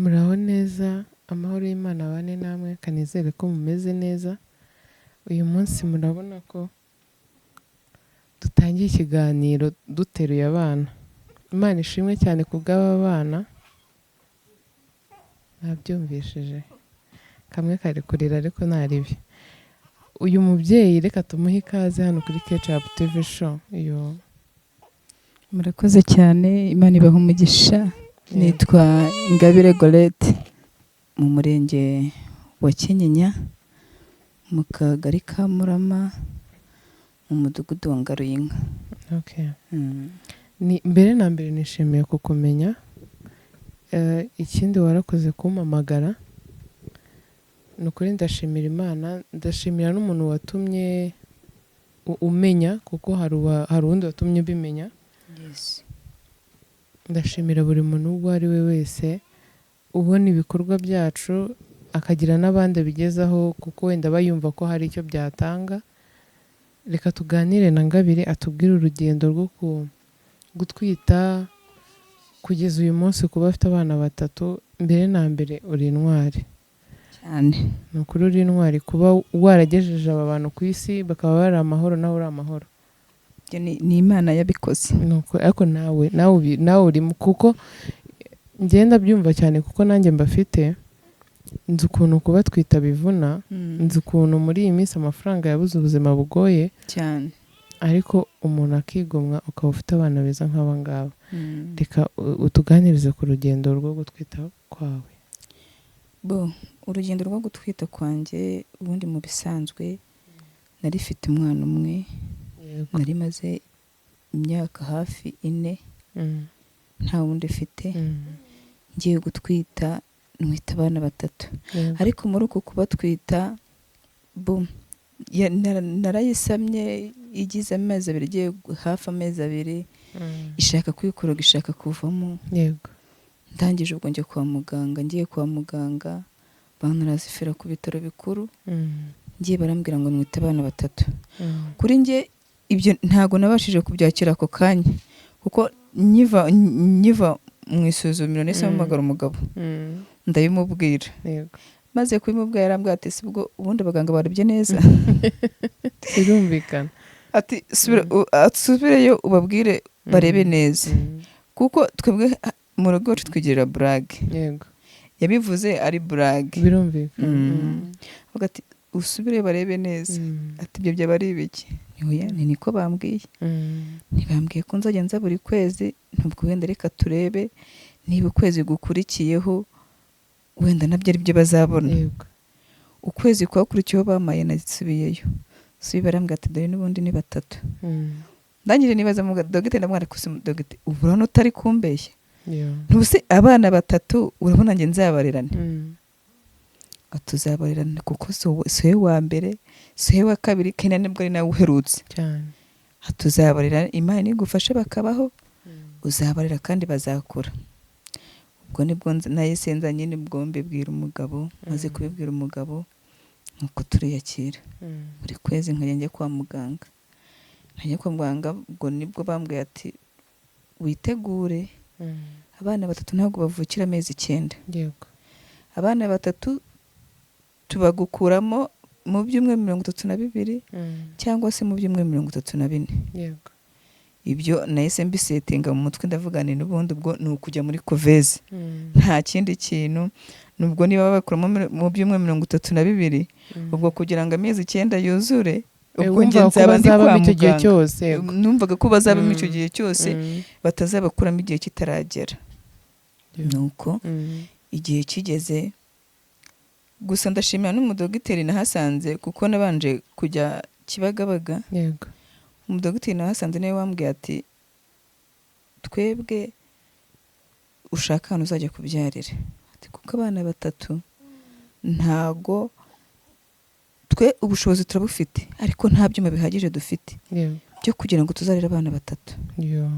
Muraho neza, amahoro y'Imana abane namwe, kanizere ko mumeze neza. Uyu munsi murabona ko dutangiye ikiganiro duteruye abana. Imana ishimwe cyane ku bw'aba bana. Nabyumvishije. Kamwe kari kurira ariko ntaribi. Uyu mubyeyi reka tumuhe ikaze hano kuri Ketchup TV show. Murakoze cyane, Imana ibaha umugisha. Nitwa Ingabire Gorette mu murenge wa Kinyinya mu kagari ka Murama mu mudugudu wa Ngaruyinka. Okay. Ni mbere na mbere nishimiye kukumenya. Ikindi warakoze kumpamagara. Nukuri ndashimira Imana, ndashimira n'umuntu watumye umenya kuko hari undi watumye bimenya. Yes. Ndashimira buri muntu uwo ari we wese ubona ibikorwa byacu akagira n'abandi bigezaho kuko wenda bayumva ko hari icyo byatanga. Reka tuganire na Ngabire atubwire urugendo rwo gutwita kugeza uyu munsi kuba afite abana 3. Mbere na mbere uri intwari Cyane. nukuri uri intwari kuba waragejeje aba bantu ku isi bakaba bari amahoro nawe uri amahoro. Ni Imana yabikoze. Nuko ariko nawe uri kuko ngenda byumva cyane kuko nanjye mbafite nzi ukuntu kuba twita bivuna, nzi ukuntu muri iyi minsi amafaranga yabuze ubuzima bugoye Cyane. ariko umuntu akigomwa ukaba ufite abana beza nk'aba ngaba. Reka utuganirize ku rugendo rwo gutwita kwawe. Urugendo rwo gutwita kwanjye ubundi mu bisanzwe nari mfite umwana umwe. Nari maze imyaka hafi 4 nta wundi mfite. Ngiye gutwita nwita abana 3. Ariko muri uko kubatwita narayisamye igize amezi 2, igiye hafi amezi 2 ishaka kwikoroga, ishaka kuvamo. Yego. Ndangije ubwo njye kwa muganga, ngiye kwa muganga bantarazifira ku bitaro bikuru. Ngiye barambwira ngo nwita abana 3. Kuri nge ibyo ntago nabashije kubyakira ako kanya kuko nyiva mu isuzumiro nese mpamagara umugabo ndabimubwira. Yego. Maze kubimubwira yarambwira ati sibwo ubundi abaganga barabye neza. Birumvikana. Ati subireyo ubabwire barebe neza kuko twebwe mu rugo twigirira brag. Yego. Yabivuze ari brag. Birumvikana. Avuga ati usubire barebe neza. Ati ibyo byaba ari ibiki? Niko bambwiye. Ntibambwiye ko nzagenza buri kwezi, ntubwo wenda reka turebe niba ukwezi gukurikiyeho wenda nabyo ari byo bazabona. Yego. Ukwezi kwakurikiyeho bamaye nasubiyeyo. Barambwira ati dore n'ubundi ni 3. Ndangije nibaza mu dogiteri ndamwara kusi dogiteri uburano utari kumbeshya. Ntuse abana 3 urabona nge nzabarerane. Tuzabarirana kuko sowe wa mbere, sowe wa kabiri kene nibwo ari nawe uherutse cyane. Tuzabarira Imana igufasha bakabaho, uzabarira kandi bazakura. Ubwo nibwo nayisenza nyine bwo mbibwira umugabo, maze kubibwira umugabo nuko turiyakira. Buri kwezi nkajya kwa muganga. Nkajya kwa muganga ubwo nibwo bambwiye ati witegure. Abana 3 ntabwo bavukira amezi 9. Yego. Abana 3 tubagukuramo mu byumwe 32 cyangwa se mu byumwe 34. Yego. Ibyo nahise mbisetinga mu mutwe ndavuga ni n'ubundi ubwo ni ukujya muri koveze. Nta kindi kintu. Nubwo niba bakuramo mu byumwe 32 ubwo kugira ngo amezi 9 yuzure ubwo nge nzaba ndi kwa muganga. Numvaga ko bazaba icyo gihe cyose batazabakuramo igihe kitaragera. Nuko igihe kigeze gusa ndashimira n'umudogiteri nahasanze kuko nabanje kujya Kibagabaga. Yego. Umudogiteri nahasanze niwe wambwiye ati twebwe ushaka hano uzajya kubyarira. Ati kuko abana 3 ntago twe ubushobozi turabufite ariko nta byuma bihagije dufite. Yego. Byo kugira ngo tuzarira abana 3. Yo.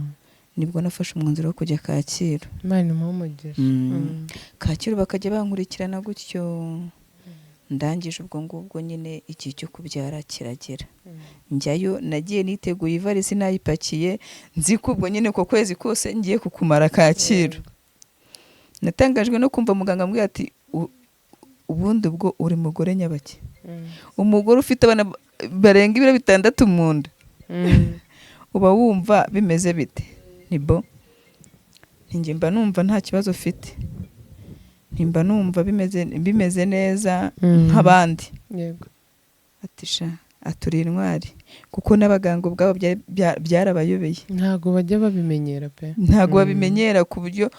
Nibwo nafashe umwanzuro wo kujya Kacyiru. Imana imuhumugisha. Kacyiru bakajya bankurikirana gutyo. Ndangije ubwo ngubwo nyine igihe cyo kubyara kiragera. Njyayo nagiye niteguye ivarisi nayipakiye nzi ko ubwo nyine ko kwezi kose ngiye kukumara Kacyiru. natangajwe no kumva muganga ambwira ati ubundi ubwo uri mugore nyabaki, umugore ufite abana barenga ibiro 6 mu nda, uba wumva bimeze bite? Nibo njye mba numva nta kibazo ufite, nimba numva bimeze neza nk'abandi. Yego. Atisha aturi intwari, kuko n'abaganga ubwabo byarabayobeye, ntago bajya babimenyera pe, ntago babimenyera ku buryo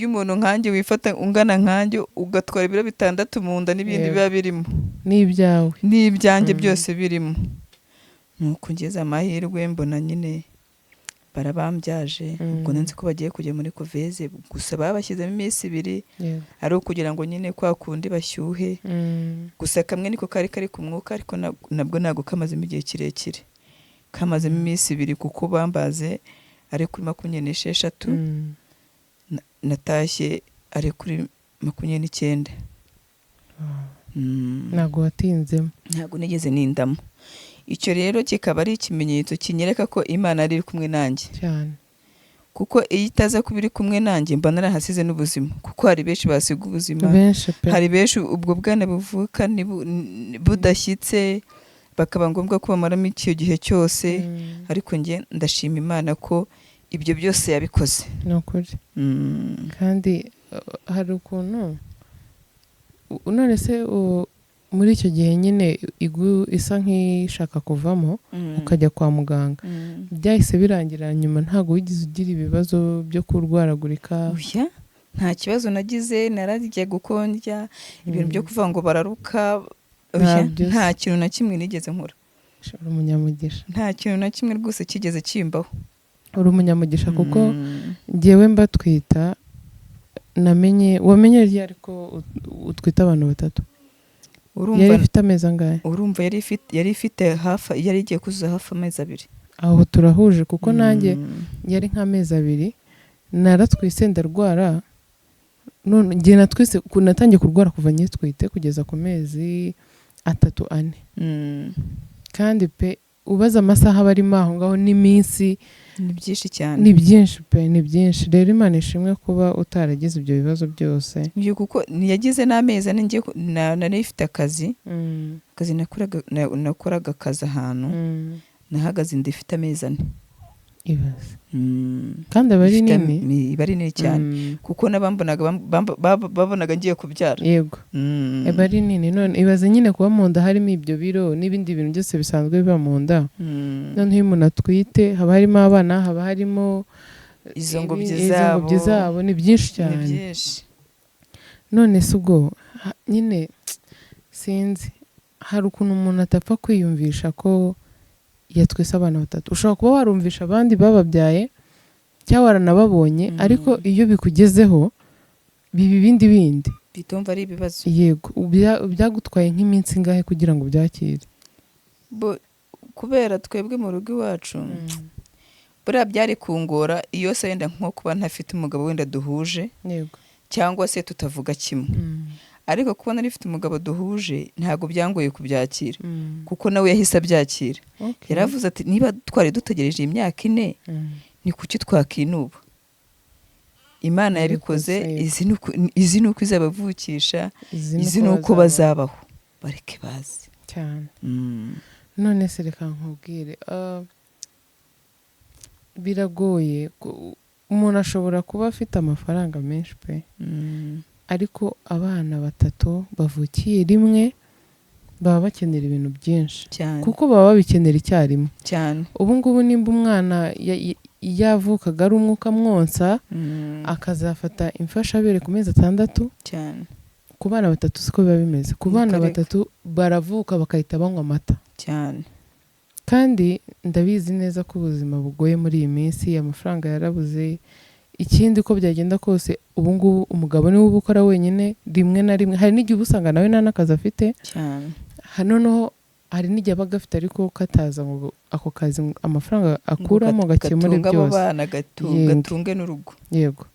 umuntu nkanjye wifata ungana nkanjye ugatwara ibiro 6 mu nda n'ibindi biba birimo n'ibyawe n'ibyanjye byose birimo. Nuko ngeze amahirwe mbona nyine barabambyaje, ubwo nzi ko bagiye kujya muri koveze, gusa babashyizemo iminsi 2 ari ukugira ngo nyine kwa kundi bashyuhe, gusa kamwe niko kari ku mwuka, ariko nabwo ntago kamazemo igihe kirekire, kamazemo iminsi 2 kuko bambaze ari kuri 26, natashye ari kuri 29. ntago watinzemo, ntago nigeze nindamo. Icyo rero kikaba ari ikimenyetso kinyereka ko Imana ari kumwe nanjye cyane, kuko iyo itaza kuba iri kumwe nanjye mba narahasize n'ubuzima, kuko hari benshi basiga ubuzima, hari benshi ubwo bwana buvuka budashyitse bakaba ngombwa ko bamaramo icyo gihe cyose, ariko njye ndashima Imana ko ibyo byose yabikoze. Nukuri. Kandi hari ukuntu none se muri icyo gihe nyine isa nk'ishaka kuvamo ukajya kwa muganga, byahise birangira nyuma ntago wigeze ugira ibibazo byo kurwaragurika? Nta kibazo nagize, nararya gukondya, ibintu byo kuvuga ngo bararuka, nta kintu na kimwe nigeze nkora. Uri umunyamugisha, nta kintu na kimwe rwose kigeze kimbaho. Uri umunyamugisha kuko njyewe mbatwita wamenye ryari ko utwita abantu 3? Yari ifite amezi angahe? Urumva yari ifite yari igiye kuzuza hafi amezi 2. Aho turahuje kuko nanjye yari nk'amezi 2 naratwise ndarwara, none njye natwise natangiye kurwara kuva nyitwite kugeza ku mezi 3 4. Kandi pe ubaza amasaha barimo aho ngaho n'iminsi ni byinshi cyane, ni byinshi pe, ni byinshi. Rero Imana ishimwe kuba utaragize ibyo bibazo byose, kuko niyagize n'amezi ngiye nari ifite akazi nakoraga akazi ahantu, nahagaze ndifite amezi 4. Ibaze. Kandi abari nini, bari nini cyane, kuko nabambonaga babonaga ngiye kubyara. Yego. Abari nini, none ibaze nyine kuba mu nda harimo ibyo biro n'ibindi bintu byose bisanzwe biba mu nda, none iyo umuntu atwite haba harimo abana, haba harimo izo ngobyi zabo, ni byinshi cyane. None se ubwo nyine sinzi, hari ukuntu umuntu atapfa kwiyumvisha ko yatwise abana 3. Ushobora kuba warumvisha abandi bababyaye cyangwa waranababonye, ariko iyo bikugezeho biba bindi bitumva ari ibibazo. Yego. Byagutwaye nk'iminsi ingahe kugira ngo byakire? Kubera twebwe mu rugo iwacu buriya byari kungora iyo se wenda nko kuba ntafite umugabo wenda duhuje, yego, cyangwa se tutavuga kimwe. Ariko kuba nari mfite umugabo duhuje ntago byangoye kubyakira, kuko nawe yahise abyakira. Yaravuze ati niba twari dutegereje imyaka 4, ni kuki twakinuba? Imana yabikoze, izi nuko izabavukisha, izi nuko bazabaho, bareke bazi cyane. None se reka nkubwire, biragoye. Umuntu ashobora kuba afite amafaranga menshi pe, ariko abana 3 bavukiye rimwe baba bakenera ibintu byinshi cyane, kuko baba babikenera icyarimwe cyane. Ubu ngubu nimba umwana yavukaga ari umwuka mwonsa, akazafata imfashabere ku mezi 6 cyane. Ku bana 3 siko biba bimeze. Ku bana 3 baravuka bakahita banywa amata cyane. Kandi ndabizi neza ko ubuzima bugoye muri iyi minsi, amafaranga yarabuze. Ikindi ko byagenda kose ubu ngubu umugabo niwe ubukora wenyine, rimwe na rimwe hari n'igihe usanga nawe nta n'akazi afite cyane. Noneho hari n'igihe aba agafite ariko kataza ngo ako kazi amafaranga akuramo gakemure byose, gatunge n'urugo. Yego.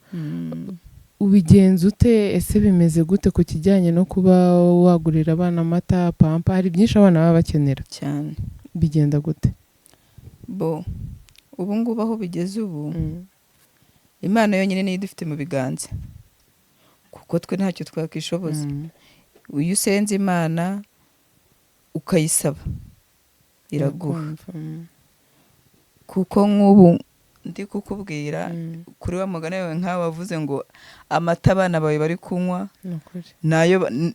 Ubigenza ute? Ese bimeze gute ku kijyanye no kuba wagurira abana amata, pampa? Hari byinshi abana baba bakenera cyane. Bigenda gute? Ubu ngubu aho bigeze ubu, Imana yonyine niyo idufite mu biganza. kuko twe ntacyo twakishoboza. Iyo usenze Imana ukayisaba iraguha, kuko nk'ubu ndi kukubwira kuri wa mugani wawe nk'aho wavuze ngo amata abana bawe bari kunywa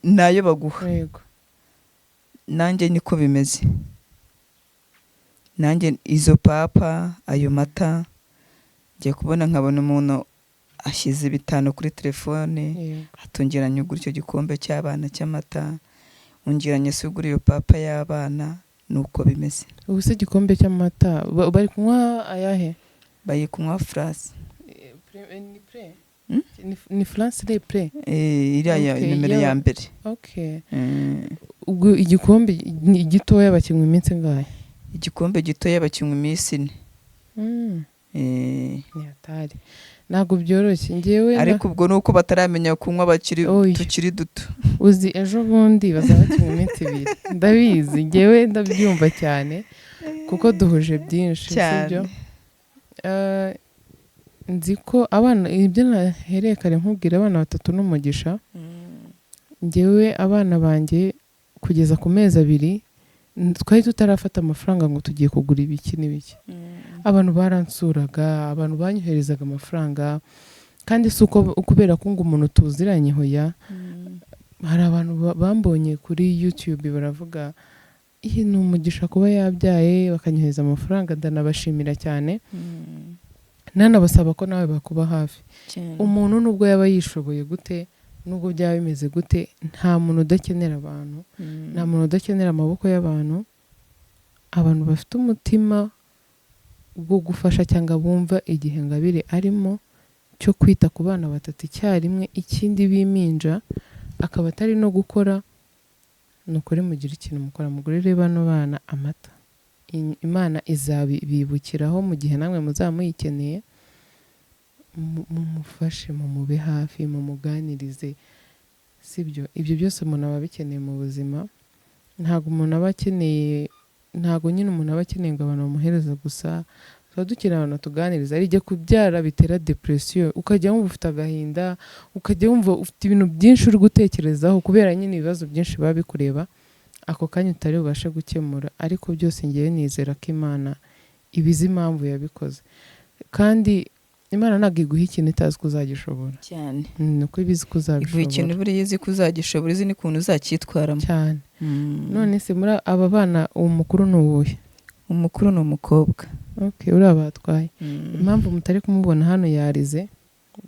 nayo baguha. Nanjye niko bimeze, nanjye izo papa ayo mata ngiye kubona nkabona umuntu ashyize 5 kuri telefone, atungiranye ugura icyo gikombe cy'abana cy'amata, ungiranye se ugura iyo papa y'abana. Nuko bimeze. Ubu se igikombe cy'amata bari kunywa ayahe? Bari kunywa France. Ni pre? Ni France de pre? Iriya nimero ya mbere. Okay. Ubwo igikombe gitoya bakinywa iminsi ngahe? Igikombe gitoya bakinywa iminsi 4. Nyatari. Ntabwo byoroshye ngewe, ariko ubwo nuko bataramenya kunywa tukiri duto. Uzi ejo bundi bazaba bakinywa iminsi 2. Ndabizi ngewe ndabyumva cyane kuko duhuje byinshi, sibyo? Nzi ko abana, ibyo nahereye kare nkubwira abana 3 n'umugisha. Ngewe abana banjye kugeza ku mezi 2 twari tutarafata amafaranga ngo tugiye kugura ibiki n'ibiki. Abantu baransuraga, abantu banyoherezaga amafaranga, kandi si uko kubera ko ngo umuntu tuziranye hoya. Hari abantu bambonye kuri YouTube baravuga iyi ni umugisha kuba yabyaye, bakanyohereza amafaranga, ndanabashimira cyane. Nanabasaba ko nawe bakuba hafi. Umuntu nubwo yaba yishoboye gute, nubwo byaba bimeze gute, nta muntu udakenera abantu, nta muntu udakenera amaboko y'abantu. Abantu bafite umutima bwo gufasha cyangwa bumva igihe Ngabire arimo cyo kwita ku bana 3 icyarimwe, ikindi biminja akaba atari no gukora, nukuri mugira ikintu mukora, mugurire bano bana amata. Imana izabibukiraho mu gihe namwe muzamuyikeneye, mumufashe, mumube hafi, mumuganirize, sibyo? Ibyo byose umuntu aba bikeneye mu buzima. Ntabwo umuntu aba akeneye, ntabwo nyine umuntu aba akeneye ngo abantu bamuhereza gusa. Tuba dukeneye abantu tuganiriza. Ari igihe kubyara bitera depression, ukajya wumva ufite agahinda, ukajya wumva ufite ibintu byinshi uri gutekerezaho kubera nyine ibibazo byinshi biba bikureba, ako kanya utari bubashe gukemura. Ariko byose ngiye nizera ko Imana ibizi impamvu yabikoze, kandi Imana ntabwo iguha ikintu itazi ko uzagishobora cyane. Nuko ibizi ko uzabishobora. Iguha ikintu buriya izi ko uzagishobora, izi n'ukuntu uzacyitwaramo cyane. None se muri aba bana umukuru ni uwuhe? Umukuru ni umukobwa. Okay, uri abatwaye. Impamvu mutari kumubona hano yarize,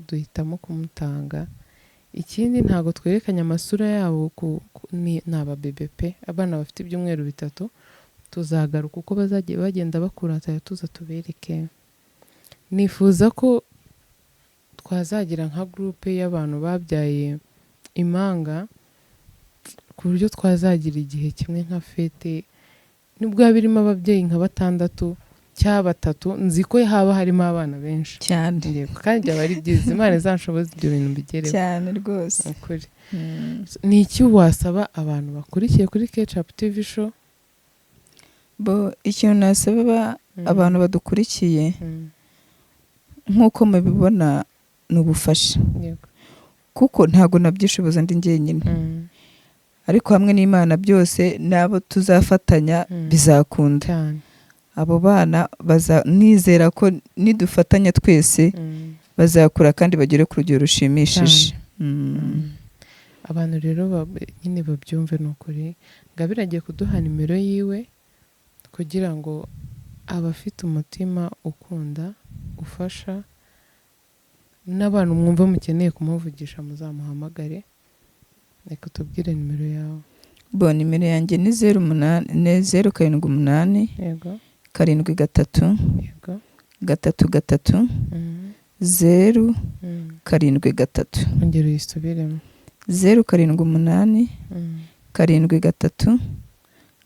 duhitamo kumutanga. Ikindi ntago twerekanye amasura yabo ni ababebe pe. Abana bafite ibyumweru 3 tuzagaruka uko bazagiye bagenda bakura, tuza tubereke. Nifuza ko twazagira nka groupe y'abantu babyaye impanga, ku buryo twazagira igihe kimwe nka fete, nubwo birimo ababyeyi nka 6 cyangwa 3, nzi ko haba harimo abana benshi cyane, kandi byaba ari byiza. Imana izashoboza ibyo bintu bigereho cyane rwose. Ukuri. Ni iki wasaba abantu bakurikiye kuri Ketchup TV show? Ikintu nasaba abantu badukurikiye, nk'uko mubibona, ni ubufasha. Kuko ntago nabyishoboza ndi njyenyine, ariko hamwe n'Imana byose nabo tuzafatanya bizakunda. Abo bana nizera ko nidufatanya twese bazakura kandi bagere ku rugero rushimishije. Abantu rero nyine babyumve n'ukuri. Ngabire agiye kuduha nimero yiwe kugira ngo abafite umutima ukunda, ufasha, n'abantu mwumva mukeneye kumuvugisha muzamuhamagare. Reka tubwire nimero yawe. Nimero yanjye ni 078 yego 73 yego 33 0 73. Ongera uyisubiremo. 078 73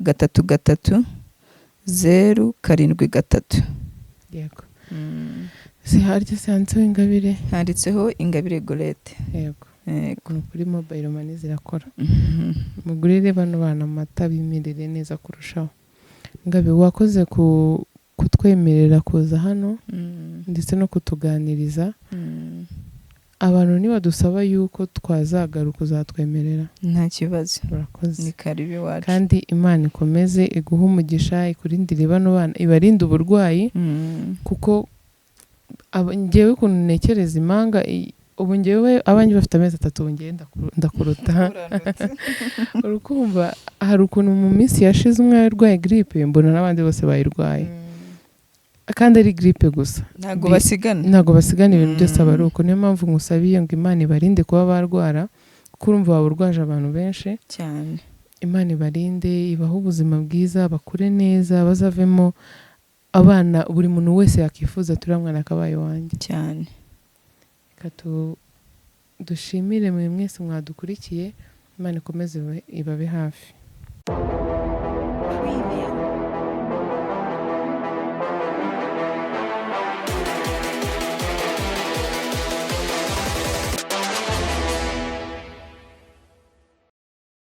33 0 73. Yego. Harya handitseho Ingabire? Handitseho Ingabire Gorete. Yego. Kuri mobile money zirakora. Mugurire bano bana amata bimirire neza kurushaho. Ngabe wakoze kutwemerera kuza hano ndetse no kutuganiriza. abantu nibadusaba yuko twazagaruka uzatwemerera. nta kibazo, Urakoze. ni karibu iwacu. Kandi Imana ikomeze iguhe umugisha, ikurindire bano bana, ibarinde uburwayi, kuko njyewe ukuntu ntekereza impanga ubu njyewe abanjye bafite amezi 3 ubu njyewe ndakuruta. Urukumva hari ukuntu mu minsi yashize umwe yarwaye grippe mbona n'abandi bose bayirwaye, kandi ari grippe gusa, ntago basigana ibintu byose aba ari uko. Niyo mpamvu ngusabiye ngo Imana ibarinde kuba barwara, kuko urumva waba urwaje abantu benshi cyane. Imana ibarinde, ibahe ubuzima bwiza, bakure neza, bazavemo abana buri muntu wese yakifuza turiya mwana akabaye wanjye cyane. dushimire mwe mwese mwadukurikiye. Imana ikomeze ibabe hafi.